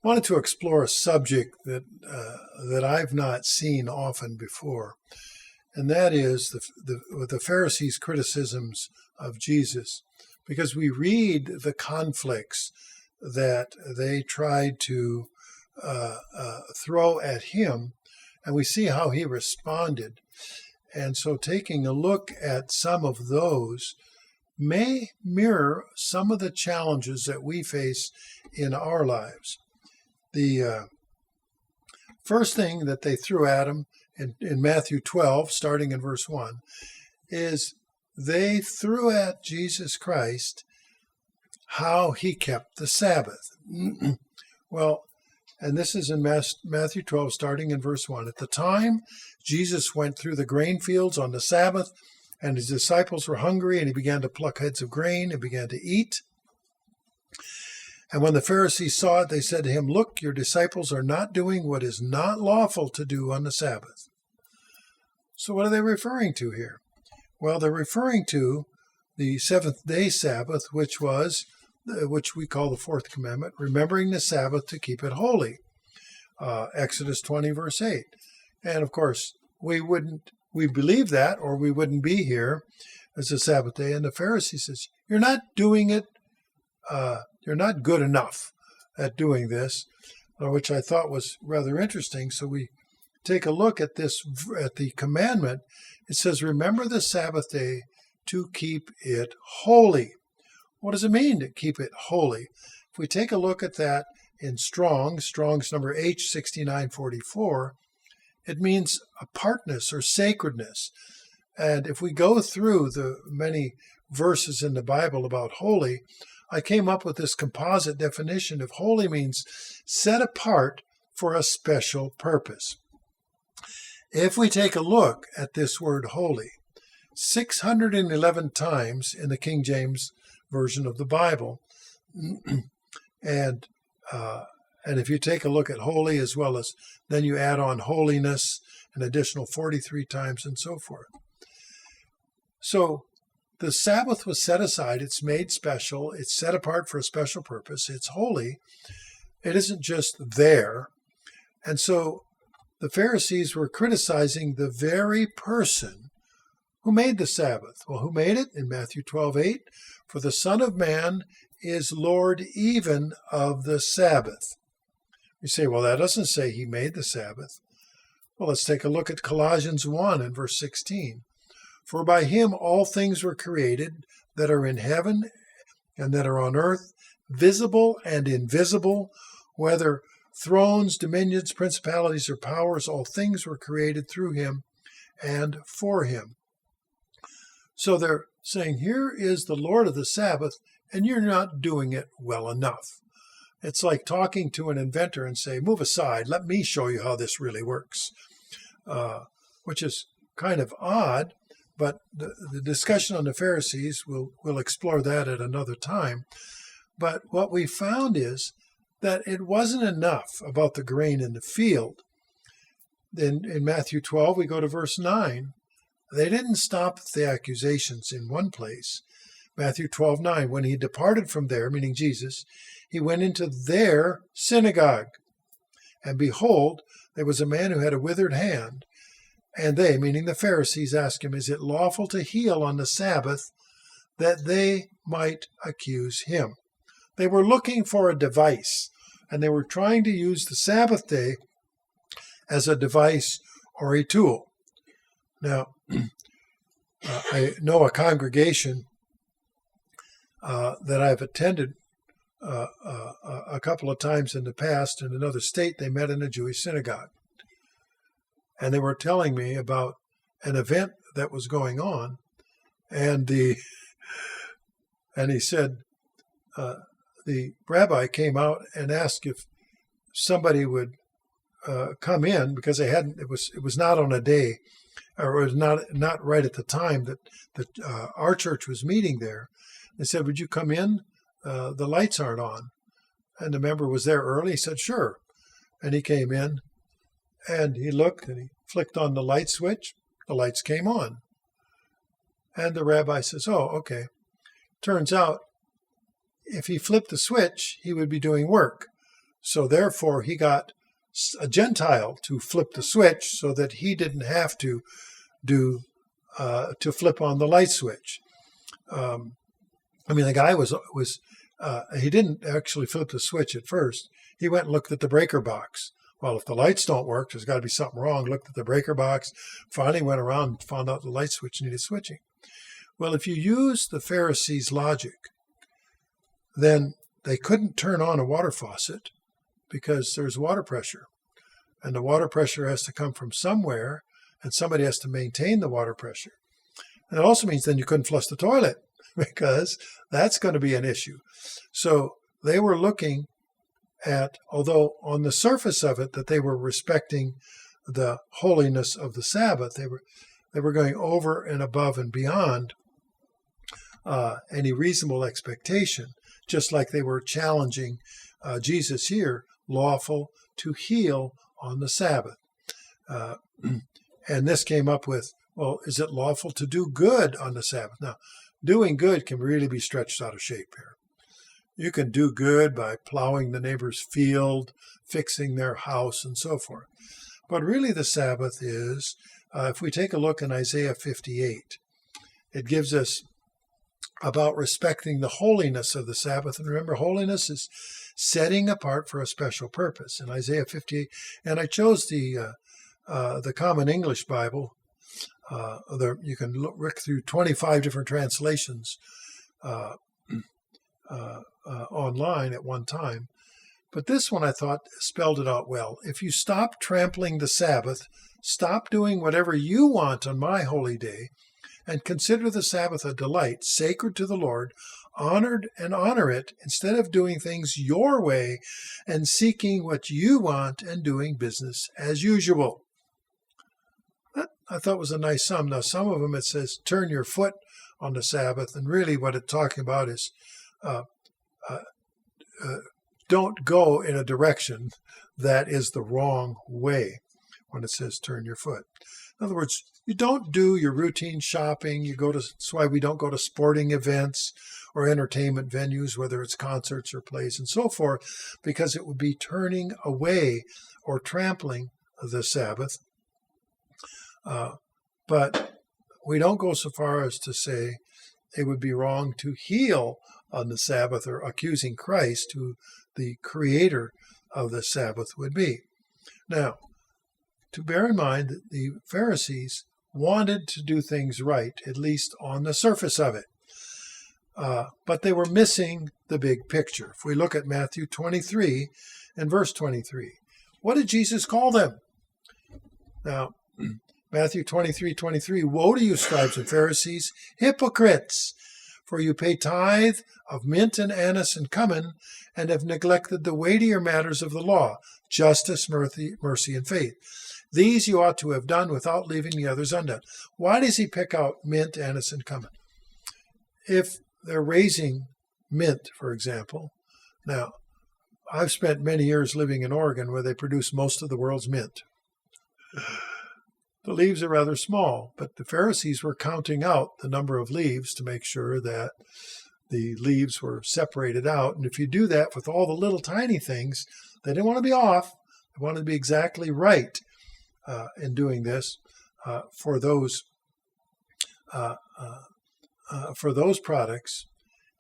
wanted to explore a subject that I've not seen often before, and that is the Pharisees' criticisms of Jesus, because we read the conflicts that they tried to throw at him, and we see how he responded. And so taking a look at some of those may mirror some of the challenges that we face in our lives. The first thing that they threw at him in Matthew 12, starting in verse 1, is they threw at Jesus Christ how he kept the Sabbath. Well, and this is in Matthew 12, starting in verse 1. At the time, Jesus went through the grain fields on the Sabbath, and his disciples were hungry, and he began to pluck heads of grain and began to eat. And when the Pharisees saw it, they said to him, "Look, your disciples are not doing what is not lawful to do on the Sabbath." So what are they referring to here? Well, they're referring to the seventh-day Sabbath, which we call the fourth commandment, remembering the Sabbath to keep it holy. Exodus 20, verse 8. And of course, we believe that, or we wouldn't be here as a Sabbath day. And the Pharisee says, you're not doing it, you're not good enough at doing this, which I thought was rather interesting. So we take a look at the commandment. It says, remember the Sabbath day to keep it holy. What does it mean to keep it holy? If we take a look at that in Strong's number H6944, it means apartness or sacredness. And if we go through the many verses in the Bible about holy, I came up with this composite definition of holy means set apart for a special purpose. If we take a look at this word holy, 611 times in the King James Version of the Bible, and if you take a look at holy as well as then you add on holiness, an additional 43 times and so forth. So the Sabbath was set aside, it's made special, it's set apart for a special purpose, it's holy, it isn't just there. And so the Pharisees were criticizing the very person who made the Sabbath. Well, who made it? In Matthew 12:8, for the Son of Man is Lord even of the Sabbath. You say, well, that doesn't say he made the Sabbath. Well, let's take a look at Colossians 1 and verse 16. For by him all things were created that are in heaven and that are on earth, visible and invisible, whether thrones, dominions, principalities, or powers, all things were created through him and for him. So they're saying, here is the Lord of the Sabbath, and you're not doing it well enough. It's like talking to an inventor and say, move aside, let me show you how this really works, which is kind of odd, but the discussion on the Pharisees, we'll explore that at another time. But what we found is that it wasn't enough about the grain in the field. Then in Matthew 12, we go to verse 9. They didn't stop the accusations in one place. Matthew 12:9, when he departed from there, meaning Jesus, he went into their synagogue. And behold, there was a man who had a withered hand. And they, meaning the Pharisees, asked him, is it lawful to heal on the Sabbath, that they might accuse him? They were looking for a device, and they were trying to use the Sabbath day as a device or a tool. Now, I know a congregation that I've attended a couple of times in the past in another state. They met in a Jewish synagogue. And they were telling me about an event that was going on. And he said, the rabbi came out and asked if somebody would come in, because it was not on a day, or it was not right at the time that our church was meeting there. They said, would you come in? The lights aren't on. And the member was there early. He said, sure. And he came in, and he looked, and he flicked on the light switch. The lights came on. And the rabbi says, oh, okay. Turns out, if he flipped the switch, he would be doing work. So therefore, he got a Gentile to flip the switch so that he didn't have to flip on the light switch. The guy he didn't actually flip the switch at first. He went and looked at the breaker box. Well, if the lights don't work, there's got to be something wrong. Looked at the breaker box, finally went around and found out the light switch needed switching. Well, if you use the Pharisees' logic, then they couldn't turn on a water faucet because there's water pressure. And the water pressure has to come from somewhere, and somebody has to maintain the water pressure. And it also means then you couldn't flush the toilet because that's going to be an issue. So they were looking at, although on the surface of it that they were respecting the holiness of the Sabbath, they were going over and above and beyond any reasonable expectation, just like they were challenging Jesus here, lawful to heal on the Sabbath. And this came up with, well, is it lawful to do good on the Sabbath? Now, doing good can really be stretched out of shape here. You can do good by plowing the neighbor's field, fixing their house, and so forth. But really the Sabbath is, if we take a look in Isaiah 58, it gives us about respecting the holiness of the Sabbath. And remember, holiness is setting apart for a special purpose. In Isaiah 58, and I chose the Common English Bible. You can look through 25 different translations online at one time. But this one, I thought, spelled it out well. If you stop trampling the Sabbath, stop doing whatever you want on my holy day, and consider the Sabbath a delight, sacred to the Lord, honored and honor it, instead of doing things your way and seeking what you want and doing business as usual. That, I thought, was a nice sum. Now, some of them it says, turn your foot on the Sabbath, and really what it's talking about is don't go in a direction that is the wrong way when it says turn your foot. In other words, you don't do your routine shopping. That's why we don't go to sporting events or entertainment venues, whether it's concerts or plays and so forth, because it would be turning away or trampling the Sabbath. But we don't go so far as to say it would be wrong to heal on the Sabbath or accusing Christ, who the creator of the Sabbath would be. Now, to bear in mind that the Pharisees wanted to do things right, at least on the surface of it. But they were missing the big picture. If we look at Matthew 23 and verse 23, what did Jesus call them? Now, Matthew 23:23, woe to you, scribes and Pharisees, hypocrites! For you pay tithe of mint and anise and cumin, and have neglected the weightier matters of the law, justice, mercy, and faith. These you ought to have done without leaving the others undone. Why does he pick out mint, anise, and cumin? If they're raising mint, for example, now, I've spent many years living in Oregon where they produce most of the world's mint. The leaves are rather small, but the Pharisees were counting out the number of leaves to make sure that the leaves were separated out. And if you do that with all the little tiny things, they didn't want to be off. They wanted to be exactly right in doing this for those products.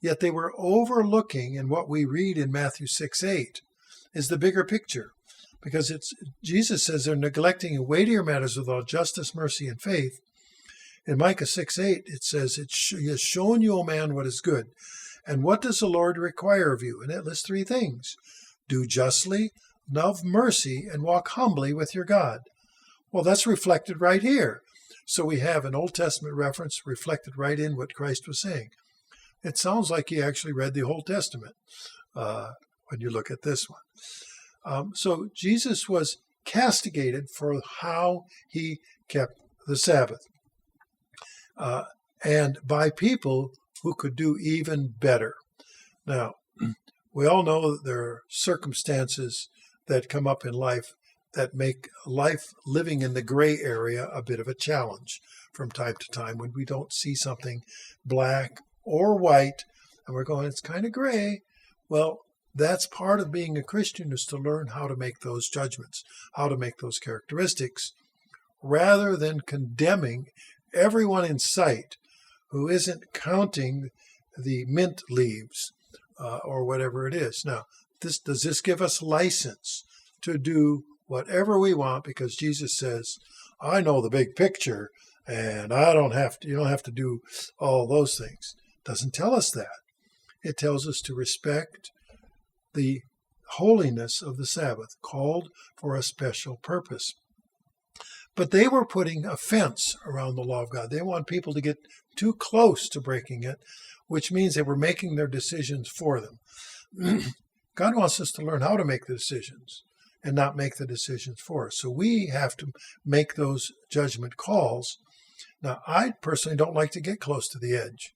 Yet they were overlooking, and what we read in Matthew 6:8 is the bigger picture. Because Jesus says they're neglecting weightier matters of all justice, mercy, and faith. In Micah 6:8, it says, He has shown you, O man, what is good. And what does the Lord require of you? And it lists three things. Do justly, love mercy, and walk humbly with your God. Well, that's reflected right here. So we have an Old Testament reference reflected right in what Christ was saying. It sounds like he actually read the Old Testament when you look at this one. So Jesus was castigated for how he kept the Sabbath, and by people who could do even better. Now, we all know that there are circumstances that come up in life that make life living in the gray area a bit of a challenge from time to time when we don't see something black or white, and we're going, it's kind of gray. Well, That's part of being a Christian, is to learn how to make those judgments, how to make those characteristics, rather than condemning everyone in sight who isn't counting the mint leaves or whatever it is. Now, does this give us license to do whatever we want because Jesus says, I know the big picture and you don't have to do all those things? It doesn't tell us that. It tells us to respect the holiness of the Sabbath, called for a special purpose. But they were putting a fence around the law of God. They want people to get too close to breaking it, which means they were making their decisions for them. God wants us to learn how to make the decisions and not make the decisions for us. So we have to make those judgment calls. Now, I personally don't like to get close to the edge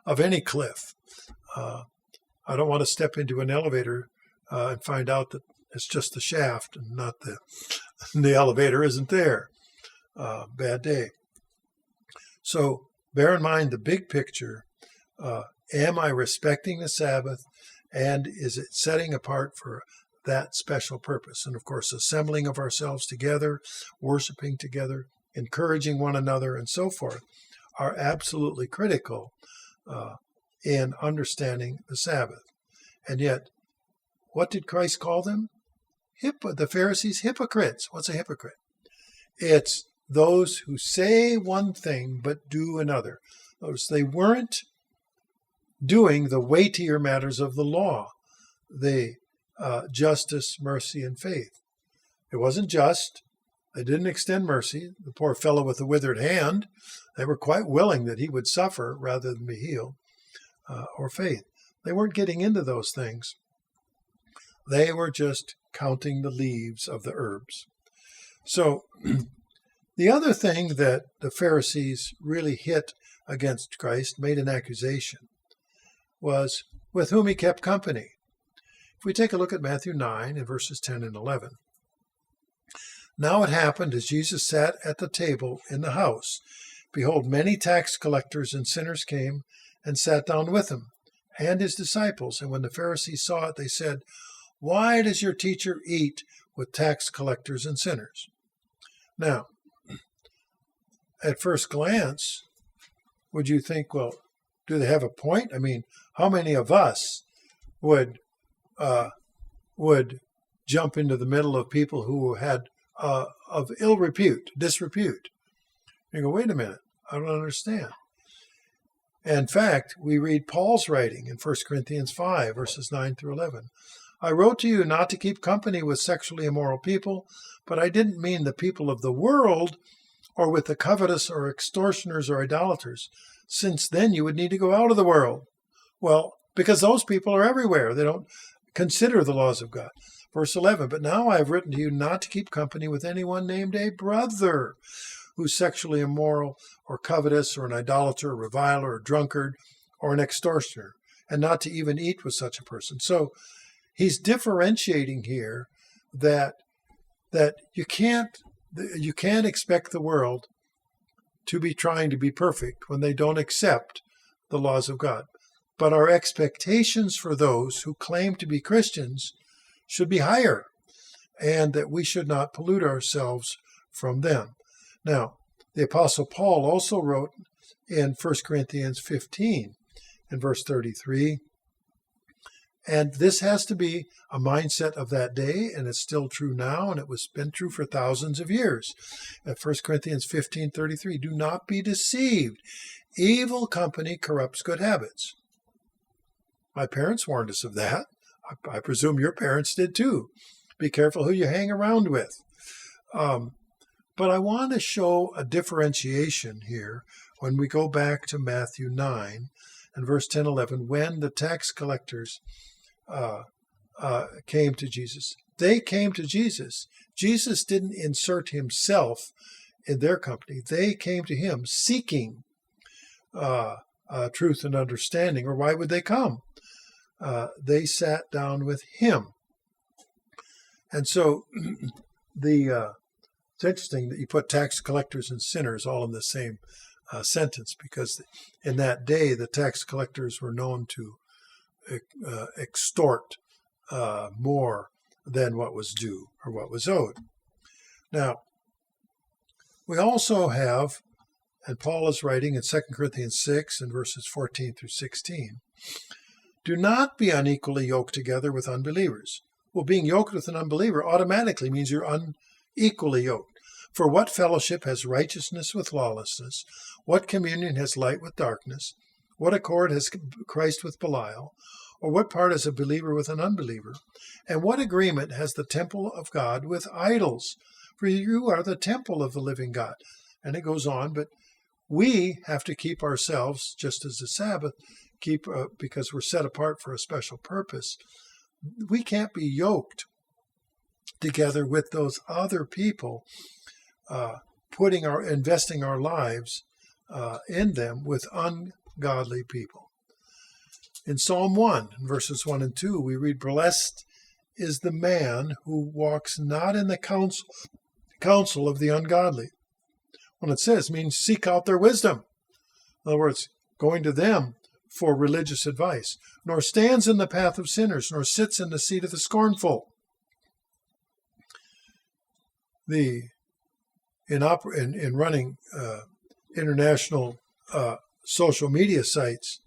of any cliff. I don't want to step into an elevator and find out that it's just the shaft and not the elevator isn't there. Bad day. So bear in mind the big picture. Am I respecting the Sabbath? And is it setting apart for that special purpose? And of course, assembling of ourselves together, worshiping together, encouraging one another, and so forth are absolutely critical in understanding the Sabbath. And yet, what did Christ call them? The Pharisees, hypocrites. What's a hypocrite? It's those who say one thing but do another. Notice they weren't doing the weightier matters of the law, the justice, mercy, and faith. It wasn't just. They didn't extend mercy. The poor fellow with the withered hand, they were quite willing that he would suffer rather than be healed, or faith. They weren't getting into those things. They were just counting the leaves of the herbs. So the other thing that the Pharisees really hit against Christ, made an accusation, was with whom he kept company. If we take a look at Matthew 9 in verses 10 and 11. Now it happened as Jesus sat at the table in the house, behold, many tax collectors and sinners came and sat down with him, and his disciples. And when the Pharisees saw it, they said, why does your teacher eat with tax collectors and sinners? Now, at first glance, would you think, well, do they have a point? I mean, how many of us would jump into the middle of people who had of ill repute, disrepute? You go, wait a minute, I don't understand. In fact, we read Paul's writing in 1 Corinthians 5, verses 9 through 11. I wrote to you not to keep company with sexually immoral people, but I didn't mean the people of the world or with the covetous or extortioners or idolaters, since then you would need to go out of the world. Well, because those people are everywhere. They don't consider the laws of God. Verse 11, but now I have written to you not to keep company with anyone named a brother who's sexually immoral or covetous or an idolater, or reviler, or drunkard, or an extortioner, and not to even eat with such a person. So he's differentiating here that you can't expect the world to be trying to be perfect when they don't accept the laws of God. But our expectations for those who claim to be Christians should be higher, and that we should not pollute ourselves from them. Now, the Apostle Paul also wrote in 1 Corinthians 15, in verse 33, and this has to be a mindset of that day, and it's still true now, and it was been true for thousands of years. At 1 Corinthians 15:33, do not be deceived. Evil company corrupts good habits. My parents warned us of that. I presume your parents did too. Be careful who you hang around with. But I want to show a differentiation here when we go back to Matthew 9 and verse 10, 11, when the tax collectors came to Jesus. They came to Jesus. Jesus didn't insert himself in their company. They came to him seeking truth and understanding, or why would they come? They sat down with him. And so it's interesting that you put tax collectors and sinners all in the same sentence, because in that day the tax collectors were known to extort more than what was due or what was owed. Now, we also have, and Paul is writing in 2 Corinthians 6 and verses 14 through 16, do not be unequally yoked together with unbelievers. Well, being yoked with an unbeliever automatically means you're unequally yoked. For what fellowship has righteousness with lawlessness? What communion has light with darkness? What accord has Christ with Belial? Or what part has a believer with an unbeliever? And what agreement has the temple of God with idols? For you are the temple of the living God. And it goes on, but we have to keep ourselves, just as the Sabbath, because we're set apart for a special purpose. We can't be yoked together with those other people, investing our lives in them with ungodly people. In Psalm 1, verses 1 and 2, we read, "Blessed is the man who walks not in the counsel of the ungodly." When it says, it means seek out their wisdom. In other words, going to them for religious advice. Nor stands in the path of sinners, nor sits in the seat of the scornful. In running international social media sites,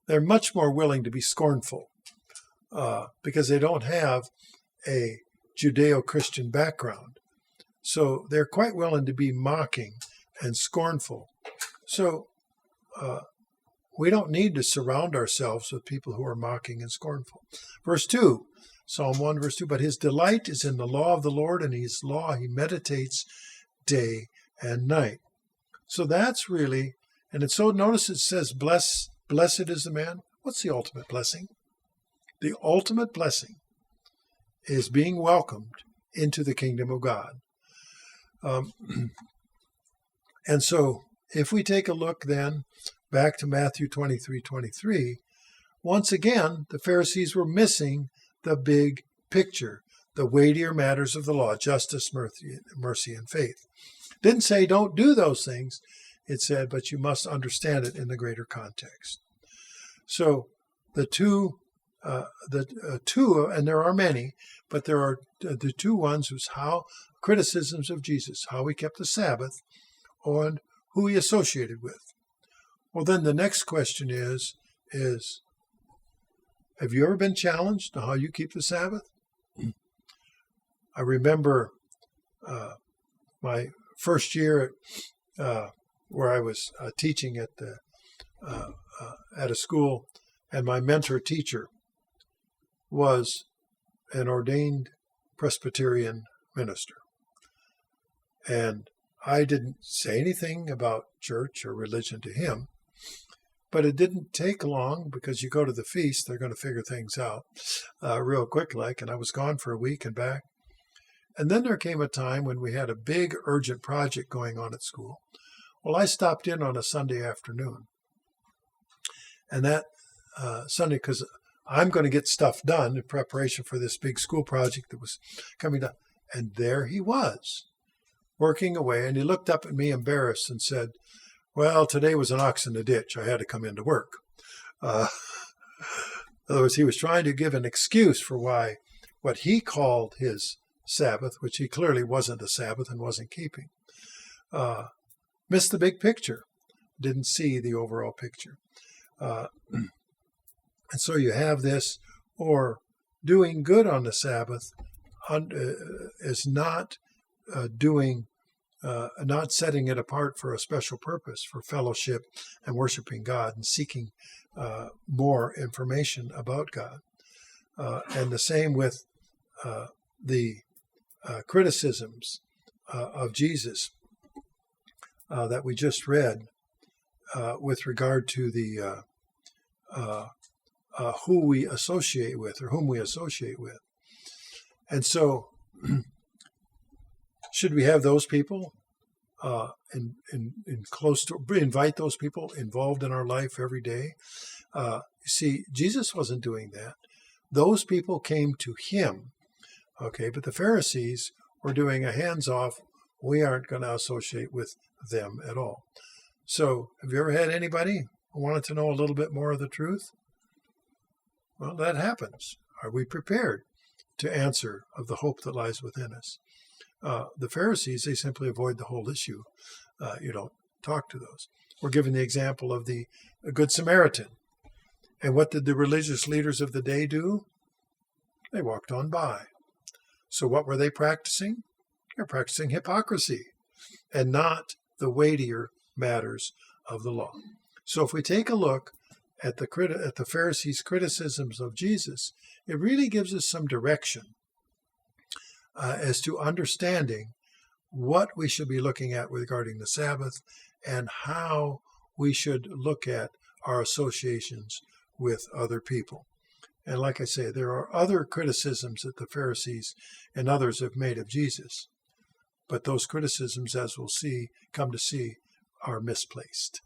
they're much more willing to be scornful because they don't have a Judeo-Christian background. So they're quite willing to be mocking and scornful. So we don't need to surround ourselves with people who are mocking and scornful. Verse 2, Psalm 1, verse 2, "But his delight is in the law of the Lord, and his law he meditates day and night." So that's really, and so notice it says, blessed is the man. What's the ultimate blessing? The ultimate blessing is being welcomed into the kingdom of God. And so if we take a look then back to Matthew 23:23, once again, the Pharisees were missing the big picture, the weightier matters of the law, justice, mercy, and faith. Didn't say don't do those things. It said, but you must understand it in the greater context. So the two, and there are many, but there are the two ones whose criticisms of Jesus, how he kept the Sabbath, and who he associated with. Well, then the next question is, have you ever been challenged on how you keep the Sabbath? I remember my first year where I was teaching at a school, and my mentor teacher was an ordained Presbyterian minister. And I didn't say anything about church or religion to him, but it didn't take long because you go to the feast, they're going to figure things out real quick like, and I was gone for a week and back. And then there came a time when we had a big urgent project going on at school. Well, I stopped in on a Sunday afternoon. And that Sunday, because I'm going to get stuff done in preparation for this big school project that was coming down. And there he was, working away. And he looked up at me embarrassed and said, "Well, today was an ox in the ditch. I had to come into work." In other words, he was trying to give an excuse for why what he called his Sabbath, which he clearly wasn't a Sabbath and wasn't keeping, missed the big picture, didn't see the overall picture. And so you have this, or doing good on the Sabbath is not not setting it apart for a special purpose, for fellowship and worshiping God and seeking more information about God. And the same with the criticisms of Jesus that we just read with regard to the who we associate with or whom we associate with. And so should we have those people invite those people involved in our life every day? You see, Jesus wasn't doing that. Those people came to him, okay, but the Pharisees were doing a hands-off. We aren't going to associate with them at all. So have you ever had anybody who wanted to know a little bit more of the truth? Well, that happens. Are we prepared to answer of the hope that lies within us? The Pharisees, they simply avoid the whole issue. You don't talk to those. We're given the example of the Good Samaritan. And what did the religious leaders of the day do? They walked on by. So what were they practicing? They're practicing hypocrisy and not the weightier matters of the law. So if we take a look at the Pharisees' criticisms of Jesus, it really gives us some direction as to understanding what we should be looking at regarding the Sabbath and how we should look at our associations with other people. And like I say, there are other criticisms that the Pharisees and others have made of Jesus, but those criticisms, as we'll come to see, are misplaced.